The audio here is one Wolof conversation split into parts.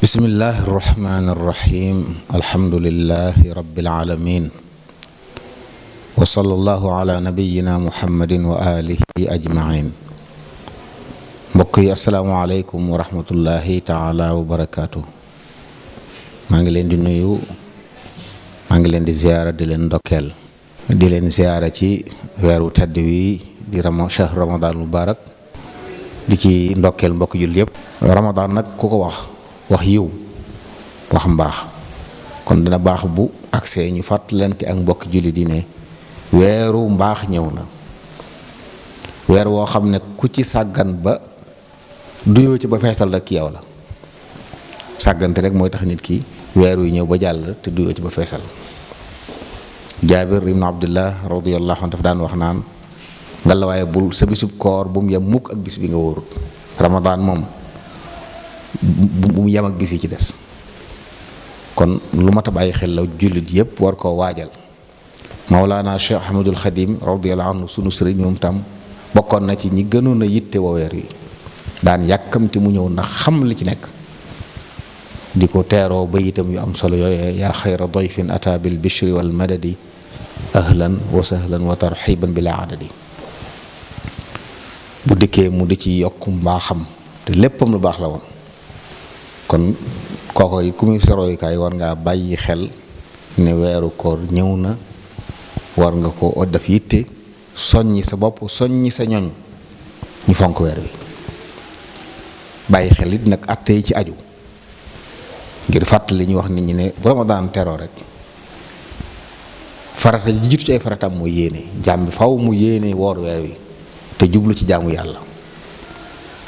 bismillahi irrahmani irrahim alhamdulilahi rabbil alamin wa sallallahu ala nabiyina muhammadin wa alihi ajmain. mbokk yi asalaamualeykum wa rahmatullahi taala wa barakaatu. maa ngi leen di nuyu, maa ngi leen di ziyaara di leen ndokkeel, di leen ziyaara ci weeru tedd wi di shahr ramadan mubarak, di ci ndokkeel mbokk jul yëpp. ramadan nag ku ko wax yiw, wax mbaax, kon dina baax bu agsee ñu fàttalante ak mbokk julli di ne weeru mbaax ñëw na, weer woo xam ne ku ci sàggan ba duyoo ci ba feesal rek yow la. sàggante rek mooy tax nit ki weer wi ñëw ba jàll te duyoo ci ba feesal. jaabir ibnu abdullah radiyallahu anhu daf daan wax naan ngallaawaay bul sa bisub koor bu mu yem mukk ak bis bi nga wóorut. ramadan moom bu mu yem ak bis yi ci des. kon lu mat a bàyyi xel la jullit yépp war koo waajal. Mawlaana Cheikh Ahmadul Xadim radiyallahu anhu sunu sëriñ moom tam bokkoon na ci ñi gënoon a yitte wa weer yi, daan yàkkamti mu ñëw ndax xam li ci nekk, di ko teeroo ba itam yu am solo yooyee yaa xayra dayfin ata bil bishri wal madadi ahlan wa sahlan wa tarxiban bila adadi. bu dikkee mu di ci yokk mbaaxam te léppam lu baax la woon. kon kooko yi ku muy soroyukaay war ngaa bàyyi xel ne weeru koor ñëw na, war nga ko def yitte, soññi sa bopp, soññi sa ñoñ ñu fonk weer wi. bàyyi xel it nag atte yi ci aju, ngir fàttali ñu wax nit ñi ne bu Ramadan teroo rek farata ji jiitu ci ay faratam mooy yéene. jaam bi faw mu yéene woor weer wi te jublu ci jaamu yàlla,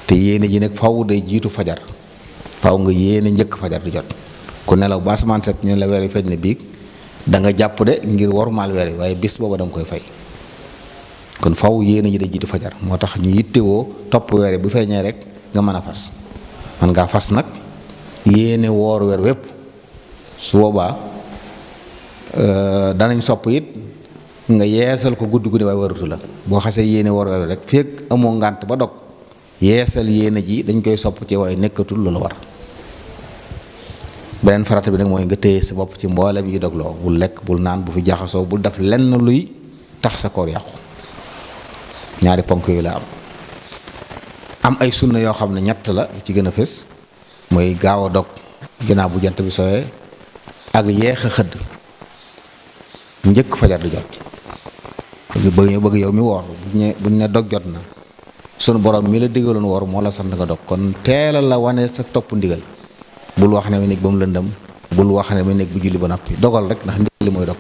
te yéene ji nag faw day jiitu fajar. faw nga yéene njëkk fajar di jot. ku nelaw ba asamaan set ñu ne la weer wi feeñ na biig, da nga jàpp de ngir wormaal weer wi, waaye bis booba da nga koy fay. kon faw yéene ji day jiitu fajar. moo tax ñu yittewoo topp weer wi bu feeñee rek nga mën a fas. man ngaa fas nag yéene woor weer wépp, su boobaa danañ sopp it nga yeesal ko gudd guddi waaye warutu la. boo xasee yéene woor weer rek fekk amoo ngànt ba dog, yeesal yéene ji dañ koy sopp ci waaye nekkatul lu la war. beneen farata bi nag mooy nga téye sa bopp ci mboole bi dogloo. bul lekk, bul naan, bu fi jaxasoo, bul def lenn luy tax sa koor yàqu. ñaari ponk yooyu la am ay sunna yoo xam ne ñett la ci gën a fës, mooy gaaw a dog ginnaaw bu jant bi sowee, ak yeex a xëdd njëkk fajar di jot. bëgg yow mi woor buñ ne dog jot na, sunu borom mi la digaloon woor moo la sant nga dog. kon teelal la wane sa topp ndigal. bul wax ne ma nekk ba mu lëndëm, bul wax ne ma nekk bu julli ba noppi. dogal rek ndax ndigal li mooy dog.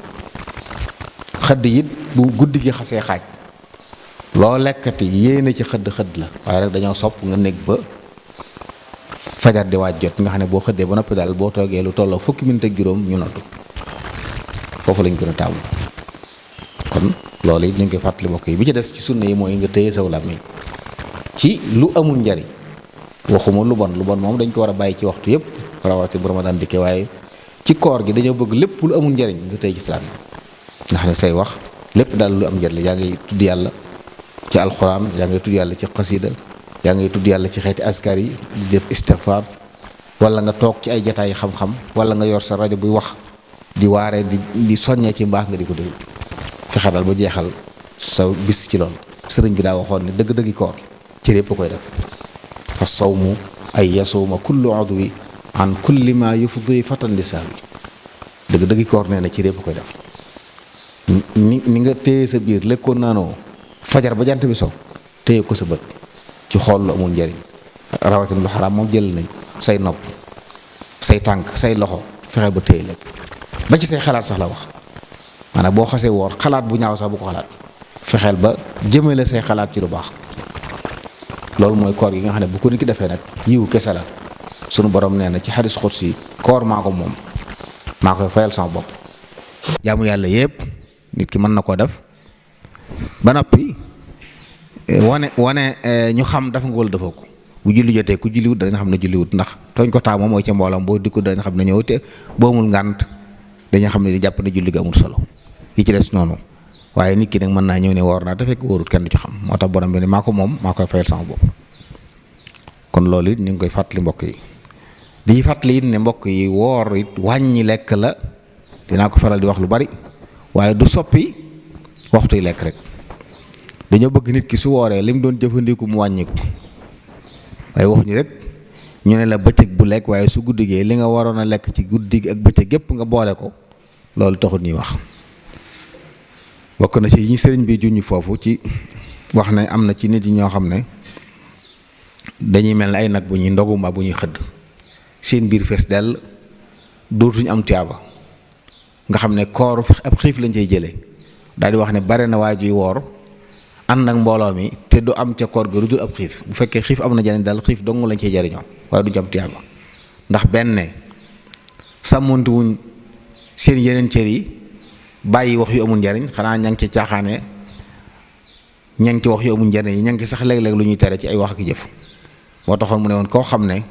xëdd it bu guddi gi xasee xaaj, loo lekkati yéene ci xëdd la, waaye rek dañoo sopp nga nekk ba fajar di waaj jot, nga xam ne boo xëddee ba noppi daal boo toogee lu tolloo fukki minute ak juróom ñu noddu. foofu lañ gën a taamu. kon loolu it ñu ngi koy fàttali mbokk yi. bi ci des ci sunna yi mooy nga téye saw làmmiñ ci lu amul njariñ. waxuma lu bon moom dañ ko war a bàyyi ci waxtu yëpp, rawatina bu Ramadan dikkee, waaye ci koor gi dañoo bëgg lépp lu amul njariñ nga téye ci sa làmmiñ. nga xam ne say wax lépp daal lu am njariñ yaa ngay tudd yàlla ci alxuraan, yaa ngay tudd yàlla ci xasida, yaa ngay tudd yàlla ci xeeti askar yi, di def istighfar, wala nga toog ci ay jataay xam-xam, wala nga yor sa rajo buy wax di waare di soññee ci mbaax nga di ko déglu. fexe daal ba jeexal sa bis ci loolu. sëriñ bi daa waxoon ne dëgg-dëggi koor ci lépp koy def. fa sawmu ay yasuuma kullu udwi an kulli ma yufdi fatan li saawi. dëgg-dëggi koor nee na ci lépp koy def. ni nga téye sa biir lekkoon naanoo fajar ba jant bi so, téye ko sa bët ci xool lu amul njariñ, rawatina lu xaraam moom jël nañ ko. say nopp, say tànk, say loxo, fexeel ba téye lépp ba ci say xalaat sax la wax. maanaam boo xasee woor xalaat bu ñaaw sax bu ko xalaat, fexeel ba jëmale say xalaat ci lu baax. loolu mooy koor gi nga xam ne bu ko nit ki defee nag yiw kese la. sunu borom nee na ci xadis xudsi, koor maa ko moom, maa koy fayal sama bopp. jaamu yàlla yépp nit ki mën na koo def ba noppi wane ñu xam dafa nga wala defoo ko. bu julli jotee ku julliwut danañ xam ne julliwut, ndax tooñ ko taamu mooy ca mboolam boo dikku danañ xam ne ñëw, te boo amul ngànt dañu xam ne di jàpp ne julli gi amul solo. yi ci des noonu, waaye nit ki nag mën naa ñëw ne woor naa te fekk wóorut, kenn du ci xam. moo tax borom bi ne maa ko moom, maa koy fayal sama bopp. kon loolu it ñu ngi koy fàttali mbokk yi. di fàttali it ne mbokk yi woor it wàññi lekk la, dinaa ko faral di wax lu bari, waaye du soppi waxtuy lekk rek. dañoo bëgg nit ki su wooree lim doon jëfandiku mu wàññiku, waaye waxuñu rek ñu ne la bëccëg bu lekk, waaye su guddigee li nga waroon a lekk ci guddi gi ak bëccëg gépp nga boole ko, loolu taxul ñuy wax. bokk na ci yi ñu sëriñ bi junj foofu ci wax ne am na ci nit yi ñoo xam ne dañuy mel ne ay nag bu ñuy ndogu mbaa bu ñuy xëdd, seen biir fees dell, dootuñu am tiyaaba, nga xam ne koor ab xiif lañ cay jëlee. daal di wax ne bare na waa juy woor ànd ak mbooloo mi te du am ca koor ga lu dul ab xiif. bu fekkee xiif am na jariñ daal xiif dong lañ cay jariñoo, waaye duñ ci am tiyaaba, ndax benn sàmmonte wuñ seen yeneen cër yi, bàyyi wax yu amul njariñ, xanaa ña ngi ci caaxaane, ña ngi ci wax yu amul njariñ yi, ña ngi ci sax léeg-léeg lu ñuy tere ci ay wax ak jëf. moo taxoon mu ne woon koo xam ne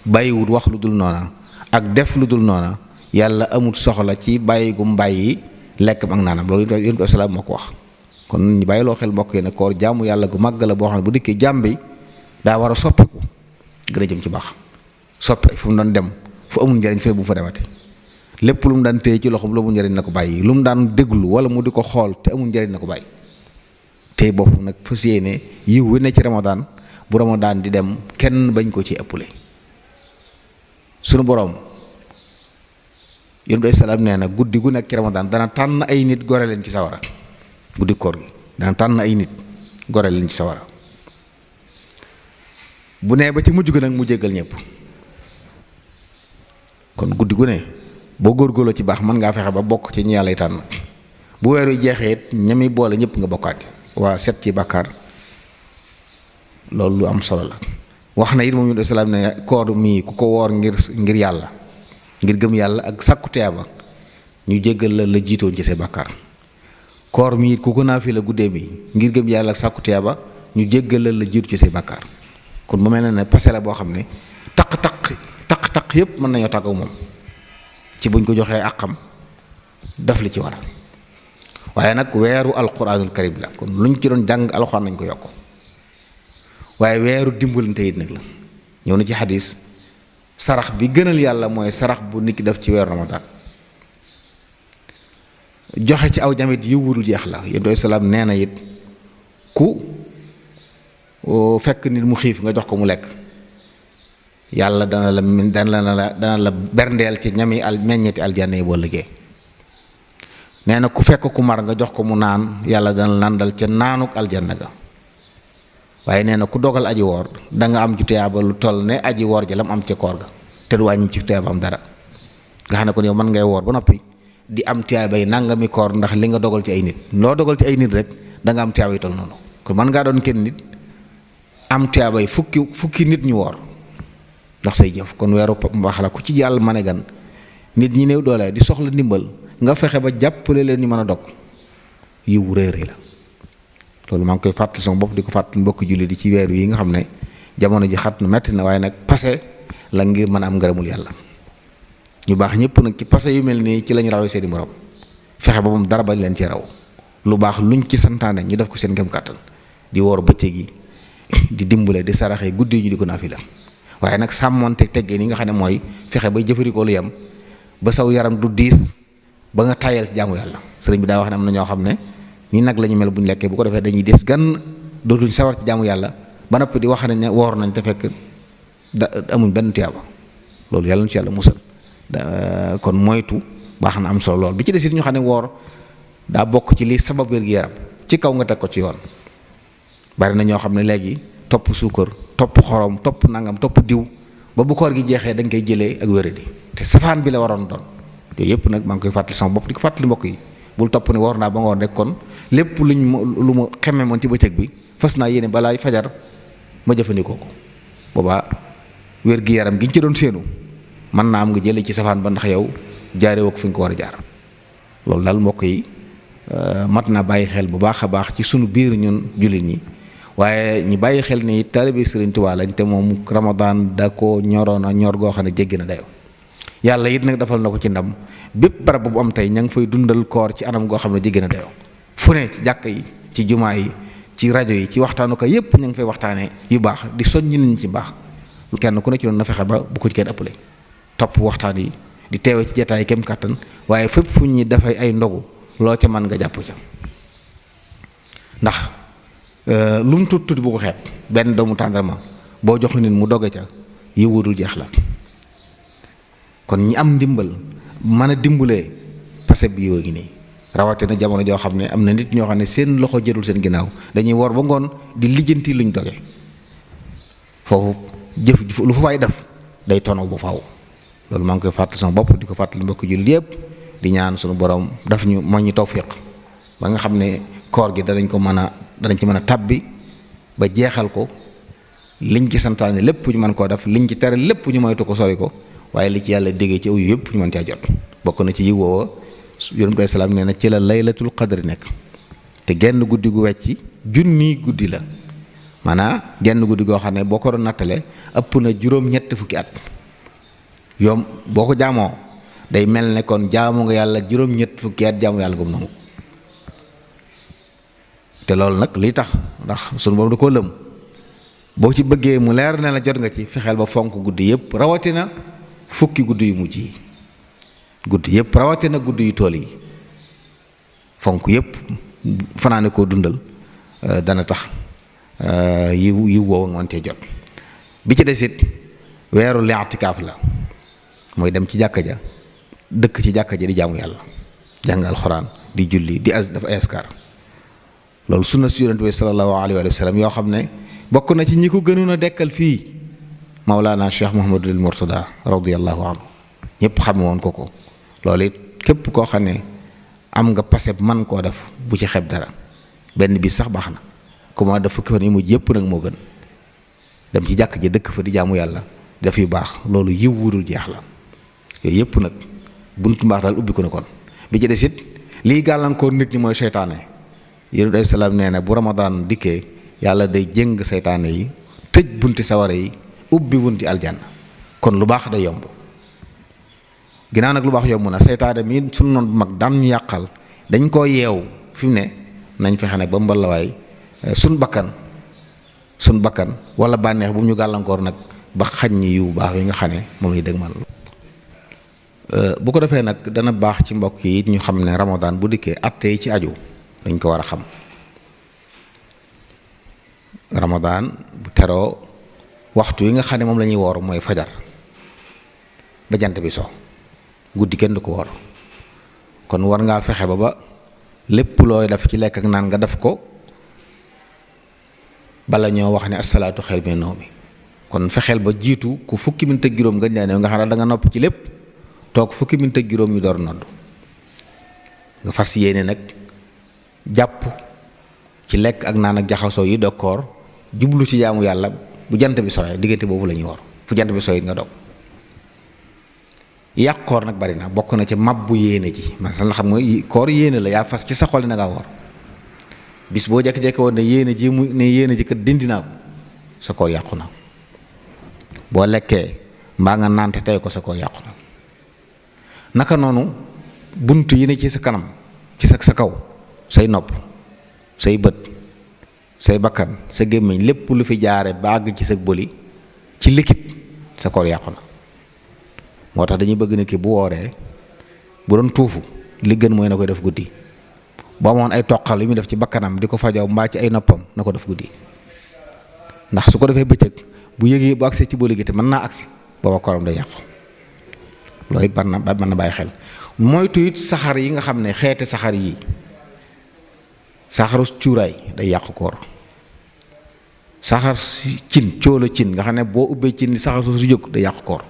bàyyiwut wax lu dul noona ak def lu dul noona, yàlla amul soxla ci bàyyi gum bàyyi lekkam ak naanam. loolu yonent bi salaam moo ko wax. kon ñu bàyyi loo xel mbokk yi ne koor jaamu yàlla gu màgg la boo xam ne bu dikkee jaam bi daa war a soppiku gën a jëm ci baax, soppi fu mu doon dem fu amul njariñ fee bu mu fa demate. lépp lu mu daan téye ci loxoom lu amul njariñ na ko bàyyi, lu mu daan déglu wala mu di ko xool te amul njariñ na ko bàyyi. tey boppam nag fas yéene yiw wi ne ci Ramadan, bu Ramadan di dem kenn bañ ko ci ëppale. sunu boroom yonent bi salaam nee na guddi gu nekk ci Ramadan dana tànn ay nit gore leen ci sawara. guddi koor gi dana tànn ay nit gore leen ci sawara. bu nee ba ci mujj gi nag mu jéggal ñëpp. kon guddi gu ne boo góorgóorloo ci baax mën ngaa fexe ba bokk ci ñi yàlla tànn. bu weeru jeexee it ñami boole ñëpp nga bokkaat waa set ci bàkkaar. loolu lu am solo la. wax na it moom yonent bi salaam ne koor mii ku ko woor ngir yàlla, ngir gëm yàlla ak sàkku tiyaaba, ñu jéggal la jiitoon ci say bàkkaar. koor mii it ku ko naafila guddee bi ngir gëm yàlla ak sàkku tiyaaba, ñu jéggal la jiitu ci say bàkkaar. kon mu mel ne passé la boo xam ne taq yépp mën nañoo tàggaw moom ci buñ ko joxee àqam daf li ci war. waaye nag weeru alquranul karim la, kon luñ ci doon jàng alxuraan nañ ko yokk. waaye weeru dimbalante it nag la. ñëw na ci xadis sarax bi gënal yàlla mooy sarax bu nit ki def ci weeru Ramadan. joxe ci aw jamit yiw wudul jeex la. yonent bi salaam nee na it ku fekk nit mu xiif nga jox ko mu lekk, yàlla dana la berndeel ci ñami meññeti aljanna yi boo liggéey. nee na ku fekk ku mar nga jox ko mu naan, yàlla dana la nandal ca naanuk aljanna ga. waaye nee na ku dogal aji woor da nga am ci tuyaaba lu toll ne aji woor ja lam am ca koor ga, te du wàññi ci tuyaaba am dara. nga xam ne kon yow mën ngay woor ba noppi di am tuyaaba yi nangami koor ndax li nga dogal ci ay nit. loo dogal ci ay nit rek da nga am tuyaaba yi toll noonu. kon mën ngaa doon kenn nit am tuyaaba yi fukki nit ñu woor ndax say jëf. kon weeru mbaax la ku ci yàlla mane gan, nit ñi néew doole di soxla ndimbal nga fexe ba jàppale leen ñu mën a dog, yiw rëy rëy la. loolu maa ngi koy fàttali sama bopp di ko fàttali mbokki julli di ci weer yi nga xam ne jamono ji xat na metti na, waaye nag passé la ngir mën a am ngërëmul yàlla. ñu baax ñëpp nag ci passé yu mel nii ci lañ rawee seeni morom, fexe ba moom dara bañ leen ci raw. lu baax luñ ci santaane ñu def ko seen gëm kàttan, di woor bëccëg yi, di dimbale, di saraxe guddi ji di ko naafila. waaye nag sàmmonte teggee ni nga xam ne mooy fexe bay jëfandikoo lu yem ba saw yaram du diis ba nga tàyyal ci jaamu yàlla. sëriñ bi daa wax ne am na ñoo xam ne nii nag la ñu mel bu ñu lekkee bu ko defee dañuy des gan, dootuñ sawar ci jaamu yàlla ba noppi di wax ne woor nañ te fekk amuñ benn tiyaaba. loolu yàlla na ci yàlla musal. kon moytu baax na, am solo lool. bi ci des it ñu xam ne woor daa bokk ci li sabab wér-gu-yaram ci kaw nga teg ko ci yoon. bari na ñoo xam ne léegi topp suukar, topp xorom, topp nangam, topp diw ba bu koor gi jeexee dañ koy jëlee ak wéradi, te safaan bi la waroon doon. yooyu yëpp nag maa ngi koy fàttali sama bopp di ko fàttali mbokk yi. bul topp ne woor naa ba ngoon rek kon lépp lu ma xemme moon ci bëccëg bi fas naa yéene balaay fajar ma jëfandikoo ko. boobaa wér-gi-yaram gi ñu ci doon séenu mën naa am nga jëlee ci safaan ba ndax yow jaaree woo ko fi nga ko war a jaar. loolu daal mbokk yi mat naa bàyyi xel bu baax a baax ci sunu biir ñun jullit ñi. waaye ñu bàyyi xel ni taalibe Sëriñ Tuubaa lañ te moom Ramadan da ko ñoroon a ñor goo xam ne jéggi na dayoo. yàlla it nag defal na ko ci ndam bépp barab bu am tey ña ngi fay dundal koor ci anam goo xam ne jéggi na dayoo. fu ne ci jàkka yi, ci jumaa yi, ci rajo yi, ci waxtaanu ko yépp ña ngi fay waxtaanee yu baax di soññ nit ñi ci baax. kenn ku ne ci doon na fexe ba bu ko ci kenn ëppale topp waxtaan yi di teewe ci jataay kem kàttan waaye fépp fu ñi dafay ay ndogu loo ca mën nga jàpp ca ndax lu mu tuuti tuuti bu ko xeeb benn doomu tàndarma boo jox nit mu doge ca yëwudul jeex la kon ñi am ndimbal mën a dimbalee pase bi yoo ngi nii rawatina jamono joo xam ne am na nit ñoo xam ne seen loxo jëlul seen ginnaaw dañuy wor ba ngoon di lijjanti luñ doge foofu jëf lu fa waay def day tonaw bu faaw loolu maa ngi koy fàttali sama bopp di ko fàttali mbokk jullit yépp di ñaan sunu borom daf ñu ma ñu tawfiq ba nga xam ne koor gi danañ ci mën a tàbbi ba jeexal ko liñ ci santaane lépp ñu mën koo def liñ ci tere lépp ñu moytu ko sori ko waaye li ci yàlla déggee ci aw yu yëpp ñu mën caa jot bokk na ci yi woowa yonent bi salaam nee na ci la laylatul qadri nekk te genn guddi gu wecci junni guddi la maanaam genn guddi goo xam ne boo ko doon nattale ëpp na juróom-ñett fukki at yoom boo ko jaamoo day mel ne kon jaamu nga yàlla juróom-ñett fukki at jaamu yàlla gum nangu te loolu nag lii tax ndax sunu boobu da koo lëm boo ci bëggee mu leer ne la jot nga ci fexeel ba fonk guddi yëpp rawatina fukki guddi yu mujj yi guddi yëpp rawatina guddi yu tool yi fonk yëpp fanaane koo dundal dana tax yiw woowu nga mën cee jot bi ci desit weeru li'tikaaf la mooy dem ci jàkka ja dëkk ci jàkka ja di jaamu yàlla jàng alxuraan di julli di dafa ay askar loolu sunna si yonent bi sallallahu alayhi wa sallam yoo xam ne bokk na ci ñi ko gënoon a dekkal fii Mawlana Cheikh Mouhamadul Mourtada radiyallahu anhu ñëpp xame woon ko loolu it képp koo xam ne am nga paseb man koo def bu ci xeb dara benn bis sax baax na comment def fukki fan yi mujj yëpp nag moo gën dem ci jàkk ji dëkk fa di jaamu yàlla def yu baax loolu yiw wurul jeex la yooyu yëpp nag buntu mbaax daal ubbi ko na kon bi ci des it liy gàllankoor nit ñi mooy seytaane yonent bi salaam nee na bu ramadaan dikkee yàlla day jëng seytaane yi tëj bunti sawara yi ubbi bunti aljanna kon lu baax day yomb ginnaaw nag lu baax yomb na seytaane mi sunu noon bu mag daan ñu yàqal dañ koo yeew fi mu ne nañ fexe nag ba mbalawaay sun bakkan wala bànneex bu ñu gàllankoor nag ba xañ ñi yu baax yi nga xam ne moom lay dëgmal bu ko defee nag dana baax ci mbokk yi ñu xam ne ramadaan bu dikkee atte yi ci aju dañ ko war a xam ramadaan bu teroo waxtu yi nga xam ne moom la ñuy woor mooy fajar ba jant bi so guddi kenn du ko woor kon war ngaa fexe ba lépp looy def ci lekk ak naan nga def ko bala ñoo wax ne asalaatu xayr mina nawmi kon fexeel ba jiitu ku fukki minute ak juróom nga ñaanee nga xam ne da nga nopp ci lépp toog fukki minute ak juróom ñu door nodd nga fas yéene nag jàpp ci lekk ak naan ak jaxasoo yi dokkoor jublu ci jaamu yàlla bu jant bi sooyee diggante boobu la ñuy woor fu jant bi sooyee nga dog yàq koor nag bari na bokk na ci mabbu yéene ji man la xam nga koor yéene la yaa fas ci sa xol na ngaa woor bis boo jekki-jekki woon ne yéene ji kat dindi naa ko sa koor yàqu na boo lekkee mbaa nga naante tey ko sa koor yàqu na naka noonu bunt yi ne ci sa kanam ci sa kaw say nopp say bët say bakkan sa gémmiñ lépp lu fi jaare ba àgg ci sa bëli ci liquide sa koor yàqu na moo tax dañuy bëgg nit ki bu wooree bu doon tuufu li gën mooy na koy def guddi boo amoon ay toqal yu muy def ci bakkanam di ko fajaw mbaa ci ay noppam na ko def guddi ndax su ko defee bëccëg bu yëgee bu agsee ci bëli gi te mën naa agsi booba kooram day yàqu loolu it mën na bàyyi xel moytu it saxar yi nga xam ne xeeti saxar yi saxaru cuuraay day yàqu koor saxar cin cóola cin nga xam ne boo ubbee cin saxar su jóg day yàqu koor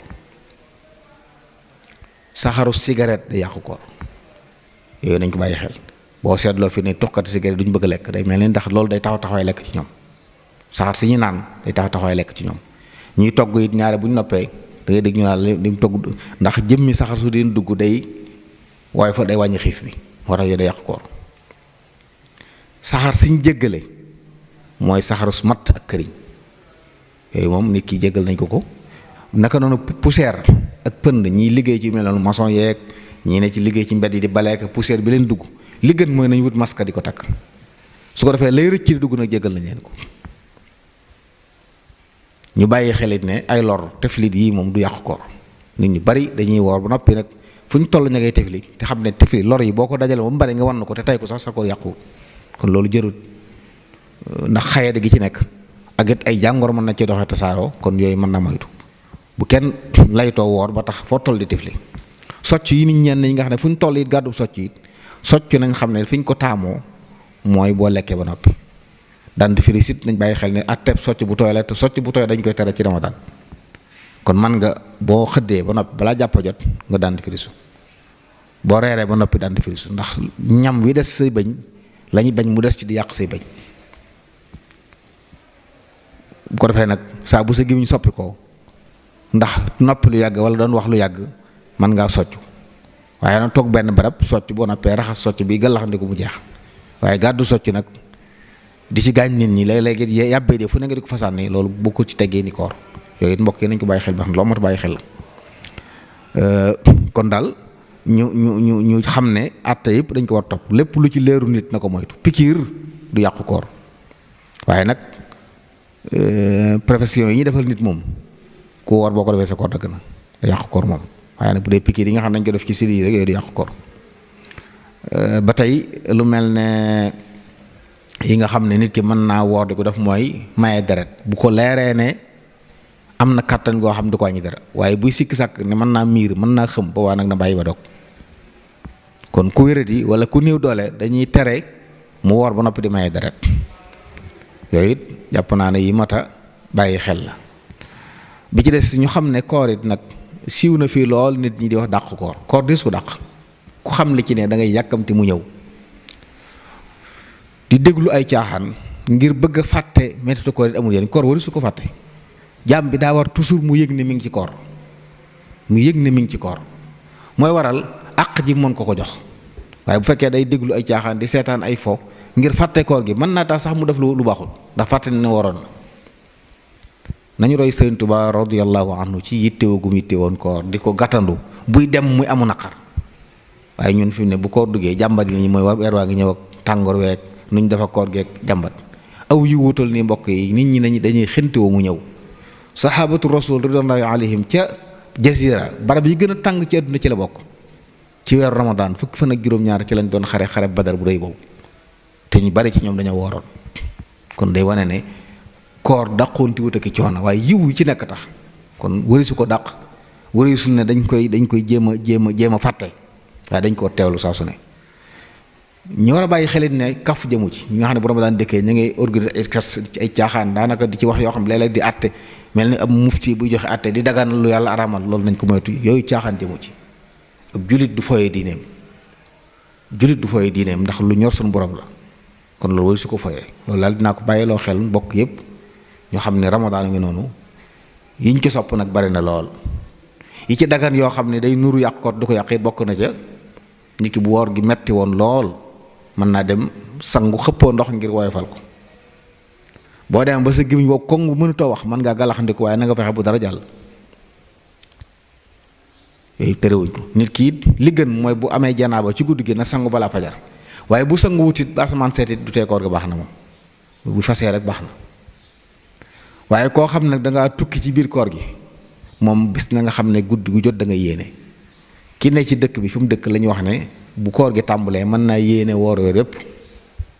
saxaru cigarette day yàqu koor yooyu nañ ko bàyyi xel boo seetloo fi ne tuxkati cigarette duñ bëgg a lekk day mel ni ndax loolu day taxawaay lekk ci ñoom saxar si ñu naan day taxawaay lekk ci ñoom ñuy togg it ñaare bu ñu noppee da ngay dégg ñu naan li mu togg ndax jëmmi saxar su deen dugg day waaye fa day wàññi xiif bi moo tax yooyu day yàqu koor saxar siñ jéggale mooy saxaru matt ak këriñ yooyu moom nit ki jéggal nañ ko naka noonu poussière ak pënd ñiy liggéey ci mel noonu maçon yeeg ñii ne ci liggéey ci mbedd yi di baleek poussière bi leen dugg li gën mooy nañ wut masque di ko takk su ko defee lay rëcc di dugg nag jéggal nañ leen ko ñu bàyyi xelit ne ay lor teflit yi moom du yàqu koor nit ñu bari dañuy woor ba noppi nag fu ñu toll ña ngay tifli te xam ne tifli lor yi boo ko dajale ba mu bari nga wan na ko te tey ko sax sa koor yàqu kon loolu jërut ndax xayade gi ci nekk ak it ay jàngoro mën na ci doxee tasaaroo kon yooyu mën na moytu bu kenn laytoo woor ba tax foo toll di tifli socc yi nit ñenn ñi nga xam ne fu ñu toll it gàddu socc it socc nañ xam ne fi ñu ko taamoo mooy boo lekkee ba noppi daan di firi sit nañ bàyyi xel ne atteb socc bu tooy la te socc bu tooy dañ koy tere ci Ramadan kon man nga boo xëddee ba noppi balaa jàpp jot nga daan di firisu boo reeree ba noppi daan di firisu ndax ñam wi des say bëñ la ñuy bañ mu des ci di yàq say bëñ bu ko defee nag saa bu sa gémmiñ soppi ko ndax noppi lu yàgg wala doon wax lu yàgg mën ngaa socc waaye nag toog benn barab socc boo noppee raxas socc bi gàllaxandiku mu jeex waaye gàddu socc nag di ci gaañ nit ñi léeg-léeg yàbbee de fu ne nga di ko fasaan ni loolu bokkul ci teggee ni koor yooyu it mbokk yi nañ ko bàyyi xel ba xam ne loo mat bàyyi xel la kon daal ñu xam ne àtte yëpp dañ ko war topp lépp lu ci leeru nit na ko moytu pikiir du yàqu koor waaye nag profession yi ñuy defal nit moom ku woor boo ko defee sa koor dëgg na da yàqu koor moom waaye nag bu dee pikiir yi nga xam ne dañ ko def ci siri yi rek yooyu du yàqu koor ba tey lu mel ne yi nga xam ne nit ki mën naa woor di ko def mooy maye deret bu ko leeree ne am na kàttan goo xam du ko wàññi dara waaye buy sikki sàkk ne mën naa miir mën naa xëm boobaa nag na bàyyi ba dog kon ku wéradi wala ku néew doole dañuy tere mu woor ba noppi di maye deret yooyu it jàpp naa ne yi mata bàyyi xel la bi ci des ñu xam ne koor it nag siiw na fii lool nit ñi di wax dàq koor des ko dàq ku xam li ci ne da ngay yàkkamti mu ñëw di déglu ay caaxaan ngir bëgg a fàtte métti koor it amul yéen koor wari su ko fàtte jaam bi daa war toujours mu yëg ne mi ngi ci koor mu yëg ne mi ngi ci koor mooy waral àq ji mën ko ko jox waaye bu fekkee day déglu ay caaxaan di seetaan ay fo ngir fàtte koor gi mën naa tax sax mu def lu baaxul ndax fàtte ne waroon na nañu roy Sëriñ Tuubaa radiyallahu anhu ci yittewoo gum yittewoon koor di ko gàttandu buy dem muy amu naqar waaye ñun fi mu ne bu koor duggee jàmbat yi mooy war weer waa ngi ñëw ak tàngoor week nuñ dafa koor geek jàmbat aw yu wutal ni mbokk yi nit ñi dañuy xentewoo mu ñëw sahabatu rasul ridwanullahi alayhim ca jazira barab yi gën a tàng ci àdduna ci la bokk ci weeru ramadan fukki fan ak juróom-ñaar ci lañ doon xare badar bu rëy boobu te ñu bari ci ñoom dañoo wooroon kon day wane ne koor dàqoonti wut ak coono waaye yiw yi ci nekk tax kon wërisu ko dàq wërisu ne dañ koy jéem a fàtte waaye dañ koo teewlu saa su ne ñu war a bàyyi xelit ne kaf jëmu ci ñi nga xam ne bu ramadan dëkkee ñu ngay organiser ay caaxaan daanaka di ci wax yoo xam ne léeg-léeg di àtte mel ni ab mufti buy joxe àtte di dagaan lu yàlla aramal loolu nañ ko moytu yooyu caaxaan jëmu ci ab julit du fooyee diineem ndax lu ñor suñu borom la kon loolu wari su ko fooyee loolu daal dinaa ko bàyyiloo xel mbokk yépp ñoo xam ne ramadan a ngi noonu yiñ ci sopp nag bari na lool yi ci dagan yoo xam ne day nuru yàq ko du ko yàq it bokk na ca nit ki bu woor gi metti woon lool mën naa dem sangu xëppoo ndox ngir woyofal ko boo demee ba sa gémmiñ boobu koŋ bu mënutoo wax mën ngaa gàllaxandiku waaye na nga fexe bu dara jàll yooyu terewuñ ko nit ki it li gën mooy bu amee janaaba ci guddi gi na sangu balaa fajar waaye bu sangu wutit ba asamaan seetit du tee koor ga baax na moom bu fasee rek baax na waaye koo xam nag dangaa tukki ci biir koor gi moom bis na nga xam ne guddi gu jot da nga yéene ki ne ci dëkk bi fi mu dëkk la ñu wax ne bu koor gi tàmbalee mën naa yéene woor weer yépp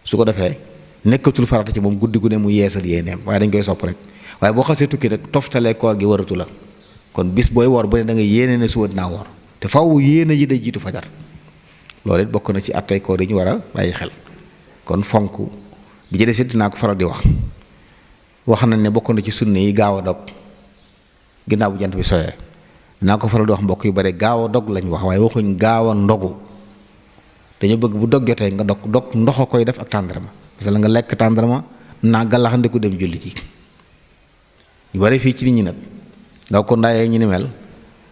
su ko defee nekkatul farata ci moom guddi gu ne mu yeesal yéeneem waaye dañ koy sopp rek waaye boo xasee tukki rek toftalee koor gi waratu la kon bis booy woor bu ne da nga yéene ne suba dinaa woor te faw yéene ji day jiitu fajar loolu it bokk na ci attay koor yi ñu war a bàyyi xel kon fonk bi ci des it dinaa ko faral di wax nañ ne bokk na ci sunne yi gaaw a dog ginnaaw bu jant bi soyee dinaa ko faral di wax mbokk yu bare gaaw a dog lañ wax waaye waxuñ gaaw a ndogu dañu bëgg bu dog jotee nga dog ndox a koy def ak tàndarma parce que nga lekk tàndarma naa gàllaxandiku dem julli ji ñu bare fii ci nit ñi nag ndaw ko ndaayee ñu ni mel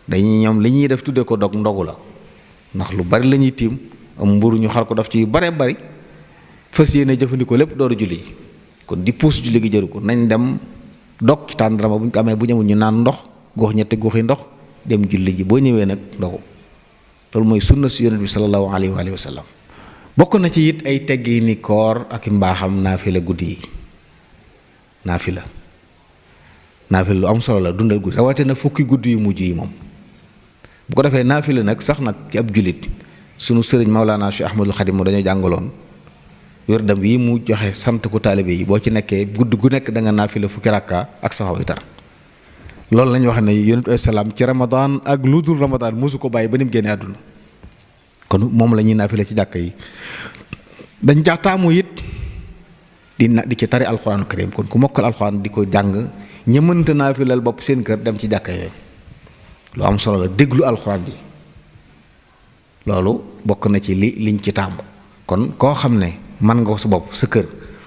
dañuy ñoom li ñuy def tuddee ko dog ndogu la ndax lu bari la ñuy tiim am mburu ñu xar ko def ci yu bare bari fas yéene jëfandikoo lépp dooru julli ji kon di puus julli gi jëru ko nañ dem dog ci tàndarma bu ñu ko amee bu ñëwul ñu naan ndox gox ñetti goxi ndox dem julli ji boo ñëwee nag ndogu loolu mooy sunna si yonent bi sallallahu alayhi wa sallam bokk na ci it ay teggi ni koor ak mbaaxam naafila guddi yi naafila lu am solo la dundal guddi rawatina fukki guddi yu mujj yi moom bu ko defee naafila nag sax nag ci ab jullit sunu sëriñ Maulana Cheikh Ahmadul Xadim mu dañoo jàngaloon wérdam yi mu joxe sant ku taalibe yi boo ci nekkee gudd gu nekk da nga naafila fukki rakka ak safa witar loolu lañu wax ne yonent ay salaam ci ramadan ak lu dul ramadan mosu ko bàyyi ba ni mu génnee àdduna kon moom la ñuy naafila ci jàkka yi dañ jaataamu it di ci tari alxuraanu karim kon ku mokkal alxuraan di ko jàng ña mënta naafilal bopp seen kër dem ci jàkka yooyu lu am solo la déglu alxuraan bi loolu bokk na ci liñ ci taamu kon koo xam ne man nga ko sa bopp sa kër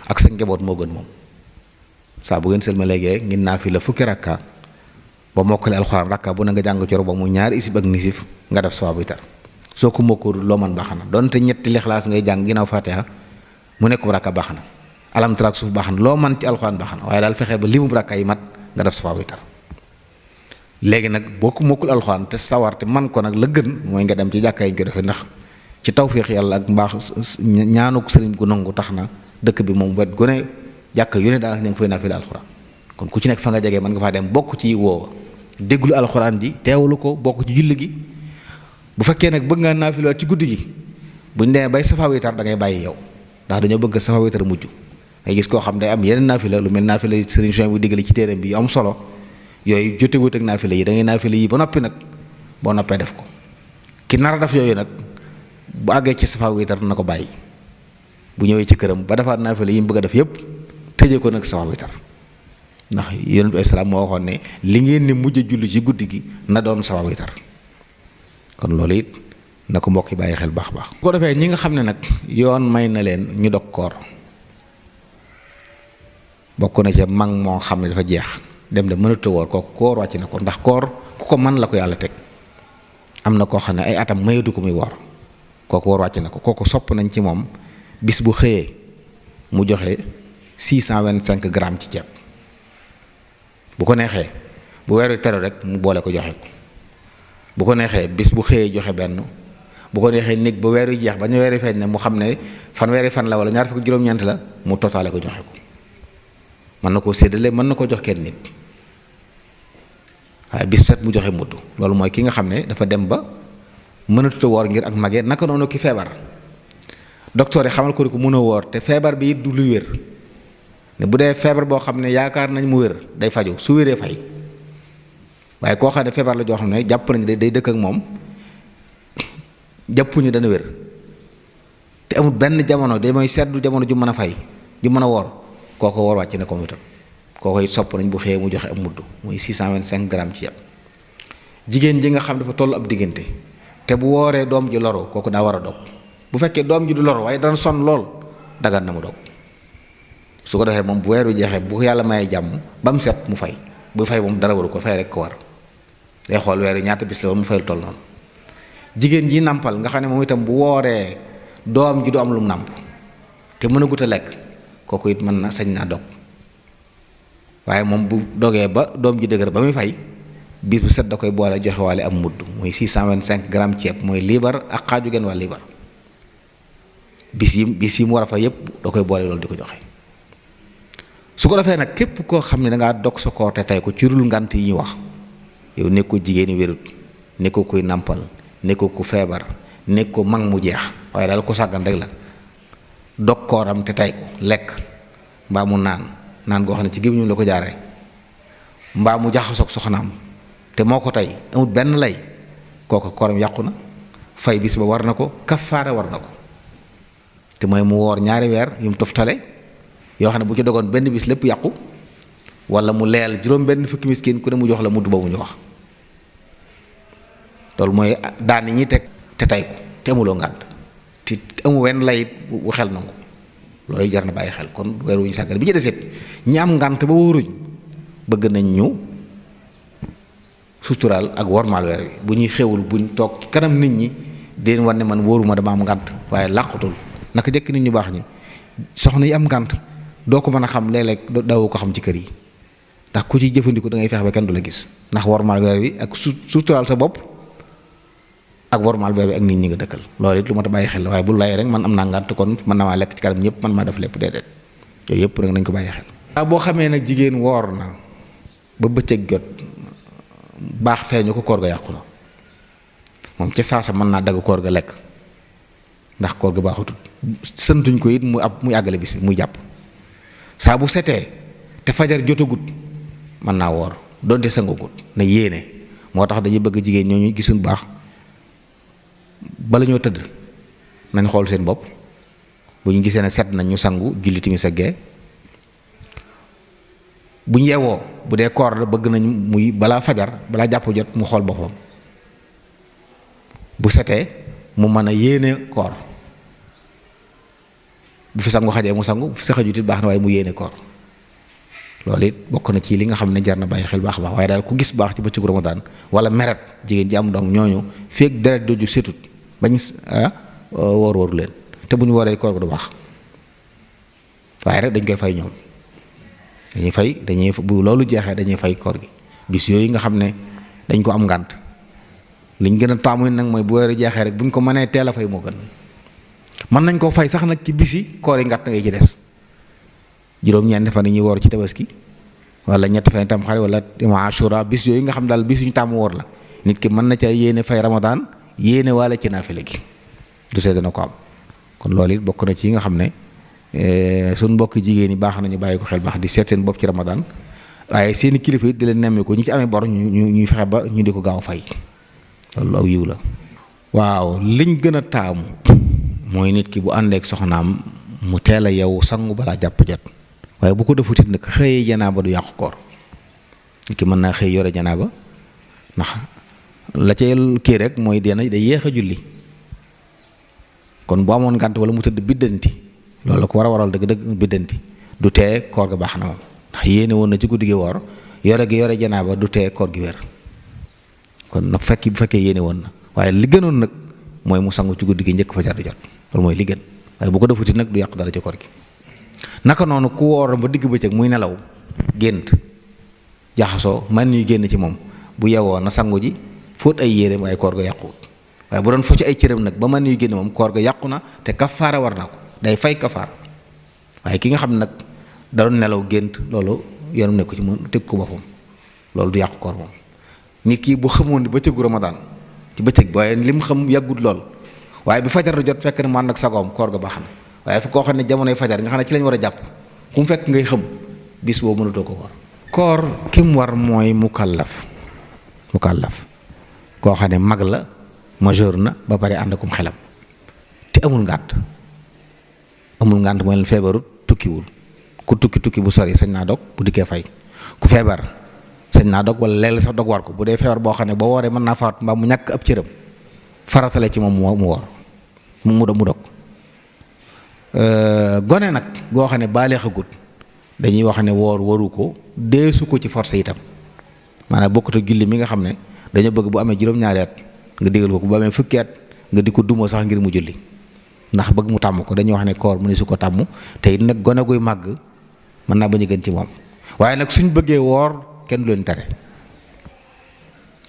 ak sa njaboot moo gën moom saa bu ngeen sëlma léegi ngeen naafila fukki rakka ba mokkale alxuraan rakka bu na nga jàng coro ba mu ñaari isib ak nisif nga def sawa witar soo ko mokkul loo man baax na donte ñetti lixlaas ngay jàng ginnaaw fatiha mu nekk bu rakka baax na alam tara ak suuf baax na loo man ci alxuraan baax na waaye daal fexee ba limu rakka yi mat nga def sawa witar léegi nag boo ko mokkul alxuraan te sawar te man ko nag la gën mooy nga dem ci jàkka yi ñu ko defee ndax ci tawféex yàlla ak mbaax ñaanuk sëriñ gu nangu tax na dëkk bi moom wet gone jàkka yu ne daanaka ñu ngi fay naafila alxuraan kon ku ci nekk fa nga jege mën nga faa dem bokk ci woowa déglu alxuraan ji teewlu ko bokk ci julli gi bu fekkee nag bëgg nga naafila ci guddi gi buñ demee bay safa witar da ngay bàyyi yow ndax dañoo bëgg safa witar mujj ngay gis koo xam day am yeneen naafila lu mel naafila sëriñ Souhaïbou bu diggale ci téeram bi yu am solo yooyu jotewut ak naafila yi da ngay naafila yi ba noppi nag boo noppee def ko ki nar a def yooyu nag bu àggee ci safa witar na ko bàyyi bu ñëwee ci këram ba defaat naafila yi mu bëgg a def yépp tëjee ko nag safa witar ndax yonent bi salaam moo waxoon ne li ngeen ni mujj a julli ci guddi gi na doon sawa witar kon loolu it na ko mbokk yi bàyyi xel baax baax. bu ko defee ñi nga xam ne nag yoon may na leen ñu dog koor bokk na ca mag moo xam ne dafa jeex dem de mënatu woor kooku koor wàcc na ko ndax koor ku ko mën la ko yàlla teg am na koo xam ne ay atam mayatu ko muy woor kooku woor wàcc na ko kooku sopp nañ ci moom bis bu xëyee mu joxe 625 grammes ci ceeb. bu ko neexee bu weeru tero rek mu boole ko joxe ko bu ko neexee bis bu xëyee joxe benn bu ko neexee néeg ba weeru jeex ba ñu weeri feeñ ne mu xam ne fanweeri fan la wala ñaar fukk juróom-ñeent la mu totaale ko joxe ko mën na koo séddale mën na ko jox kenn nit waaye bis set mu joxe mudd loolu mooy ki nga xam ne dafa dem ba mënatuta woor ngir ak mage naka noonu ki feebar docteur yi xamal ko ni ko mën a woor te feebar bi du luy wér ne bu dee feebar boo xam ne yaakaar nañ mu wér day faju su wéree fay waaye koo xam ne feebar la joo xam ne jàpp nañ day dëkk ak moom jàppuñu dana wér te amul benn jamono day mooy seddu jamono ju mën a fay ju mën a woor kooko woor wàcc na ko mu itam kooko it sopp nañ bu xëyee mu joxe am mudd muy 625 grammes ci yàpp jigéen ji nga xam dafa toll ab diggante te bu wooree doom ji loru kooku daa war a dog bu fekkee doom ji du loru waaye dana sonn lool dagan na mu dog su ko defee moom bu weeru jeexee bu yàlla mayee jàmm ba mu set mu fay bu fay moom dara waru ko fay rek ko war day xool weeru ñaata bis la woon mu fayal toll noonu jigéen ji nàmpal nga xam ne moom itam bu wooree doom ji du am lu mu nàmp te mën a gut a lekk kooku it mën na sañ naa dog waaye moom bu dogee ba doom ji dëgër ba muy fay bis bu set da koy boole joxe waale am mudd muy 625 grammes ceeb mooy liibar ak xaaju genn waa liibar bis yi mu war a fay yépp da koy boole loolu di ko joxe su ko defee nag képp koo xam ne dangaa dog sa koor te tey ko ci rul ngant yi ñu wax yow nekkoo jigéeni wérut nekkoo kuy nàmpal nekkoo ku feebar nekkoo mag mu jeex waaye daal ko sàggan rek la dog kooram te tey ko lekk mbaa mu naan goo xam ne ci gémmiñam la ko jaaree mbaa mu jaxasoog soxnaam te moo ko tey amul benn lay kooku kooram yàqu na fay bis ba war na ko kafaara war na ko te mooy mu woor ñaari weer yu mu toftale yoo xam ne bu ci dogoon benn bis lépp yàqu wala mu leel juróom benn fukki miskin ku ne mu jox la mudd boobu ñu wax loolu mooy daan yi ñuy teg te tey ko te amuloo ngànt te amu wenn lay bu xel nangu loolu jar na bàyyi xel kon weer wu ñu sàggane bi ci desit ñi am ngànt ba wóoruñ bëgg nañ ñu suturaal ak wormaal weer wi bu ñuy xewul buñ toog ci kanam nit ñi deen war ne man wóoruma dama am ngànt waaye làqutul naka jëkk nit ñu baax ñi soxna yi am ngànt doo ko mën a xam léeg-léeg daawoo ko xam ci kër yi ndax ku ci jëfandiku da ngay feex ba kenn du la gis ndax wormaal weer wi ak suturaal sa bopp ak wormaal weer wi ak nit ñi nga dëkkal loolu it lu mat a bàyyi xel la waaye bu lay rek man am naa ngànt kon mën na maa lekk ci kanam ñëpp man maa def lépp déedéet yooyu yëpp rek nañ ko bàyyi xel. waaw boo xamee nag jigéen woor na ba bëccëg jot baax feeñu ko koor ga yàqu na moom ca saasa mën naa dagg koor ga lekk ndax koor ga baaxutut santuñ ko it muy àggale bis bi muy jàpp saa bu setee te fajar jotagut mën naa woor donte sangagut na yéene moo tax dañuy bëgg jigéen ñooñu gisuñ baax bala ñoo tëdd nañ xool seen bopp bu ñu gisee ne set nañ ñu sangu julli timis ak gee bu ñu yeewoo bu dee koor la bëgg nañ muy balaa fajar balaa jàpp jot mu xool boppam bu setee mu mën a yéene koor bu fi sangu xajee mu sangu bu fi sa xajut it baax na waaye mu yéene koor loolu it bokk na ci li nga xam ne jar na bàyyi xel baax a baax waaye daal ku gis baax ci bëccëgu Ramadan wala meret jigéen ji am donc ñooñu feek deret jooju setut bañ wóoru leen te bu ñu waree koor ga du baax waaye rek dañ koy fay ñoom dañuy bu loolu jeexee dañuy fay koor gi bis yooyu nga xam ne dañ ko am ngànt liñ gën a taamu nag mooy bu weer jeexee rek bu ñu ko mënee teel a fay moo gën mën nañ koo fay sax nag ci bisi koor yi ngàtt ngay ci des juróom-ñeenti fan yi ñuy woor ci tabaski wala ñetti fan itam xarit wala Ashura bis yooyu nga xam daal bis yu ñu taamu woor la nit ki mën na ca yéene fay Ramadan yéene wala ci naafile gi du see dana ko am kon loolu it bokk na ci yi nga xam ne suñ mbokki jigéen ñi baax nañu bàyyi ko xel baax di seet seen bopp ci Ramadan waaye seeni kilifa it di leen nemmee ko ñi ci amee bor ñuy fexe ba ñu di ko gaaw fay loolu aw yiw la. waaw liñ gën a taamu mooy nit ki bu àndeek soxnaam mu teel a yow sangu balaa jàpp jot waaye bu ko defutit nag xëyee janaaba du yàqu koor nit ki mën naa xëy yore janaaba ndax la ca kii rek mooy day yéex a julli kon bu amoon ngànt wala mu tëdd biddanti loolu la ko war a waral dëgg-dëgg biddanti du tee koor ga baax na moom ndax yéene woon na ci guddi gi woor yore janaaba du tee koor gi wér kon nag bu fekkee yéene woon na waaye li gënoon nag mooy mu sangu ci guddi gi njëkk fajar di jot loolu mooy li gën waaye bu ko defuti nag du yàqu dara ci koor gi naka noonu ku woor ba digg bëccëg muy nelaw gént jaxasoo man ñuy génn ci moom bu yewoo na sangu ji fóot ay yéreem waaye koor ga yàquwut waaye bu doon fo ci ay cëram nag ba man ñuy génn moom koor ga yàqu na te kafaara war na ko day fay kafaara waaye ki nga xam ne nag da doon nelaw gént loolu yoonam ne ko ci mu teg ko boppam loolu du yàqu koor moom nit kii bu xamoon ni bëccëgu Ramadan ci bëccëg bi waaye li mu xam yàggut lool waaye bi fajar du jot fekk ne mu ànd ak sagoom koor ga baax na waaye fu koo xam ne jamonoy fajar nga xam ne ci lañ war a jàpp ku mu fekk ngay xam bis boobu mënatoo ko koor ki mu war mooy mukallaf koo xam ne mag la majeur na ba pare ànd akum xelam te amul ngànt mooy leen feebarut tukkiwul ku tukki bu sori sañ naa dog bu dikkee fay ku feebar sañ naa dog wala léeg sax dog war ko bu dee feebar boo xam ne boo wooree mën naa faat mbaa mu ñàkk ab cëram faratale ci moom mu woor mu dog gone nag goo xam ne baaleexagut dañuy wax ne woor waru ko deesu ko ci forcé itam maanaam bokkut ak julli mi nga xam ne dañoo bëgg bu amee juróom-ñaari at nga digal ko bu amee fukki at nga di ko duma sax ngir mu julli ndax bëgg mu tàmm ko dañuy wax ne koor mu ne su ko tàmm te it nag gone guy màgg mën naa bañ a gën ci moom waaye nag suñ bëggee woor kenn du leen tere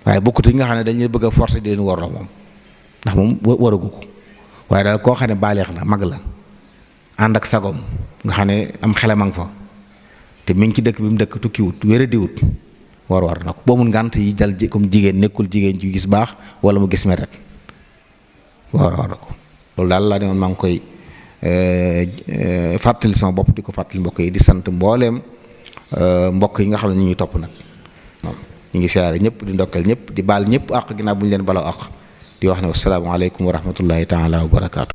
waaye bokkut yi nga xam ne dañuy bëgg a forcé di leen woor la moom ndax moom waragu ko waaye daal koo xam ne baaleex na mag la ànd ak sagom nga xam ne am xelam a nga fa te mi ngi ci dëkk bi mu dëkk tukkiwut wéradiwut war na ko boo mun ngànt yi dal comme jigéen nekkul jigéen ju gis baax wala mu gis meret war na ko loolu daal laa ne woon maa ngi koy fàttali sama bopp di ko fàttali mbokk yi di sant mbooleem mbokk yi nga xam ne ñu ngi topp nag waaw ñu ngi siyaare ñëpp di ndokkeel ñëpp di baal ñëpp àq ginnaaw bu ñu leen baloo àq di wax ne wasalaamaaleykum wa rahmatullahi taala wa barakaatu.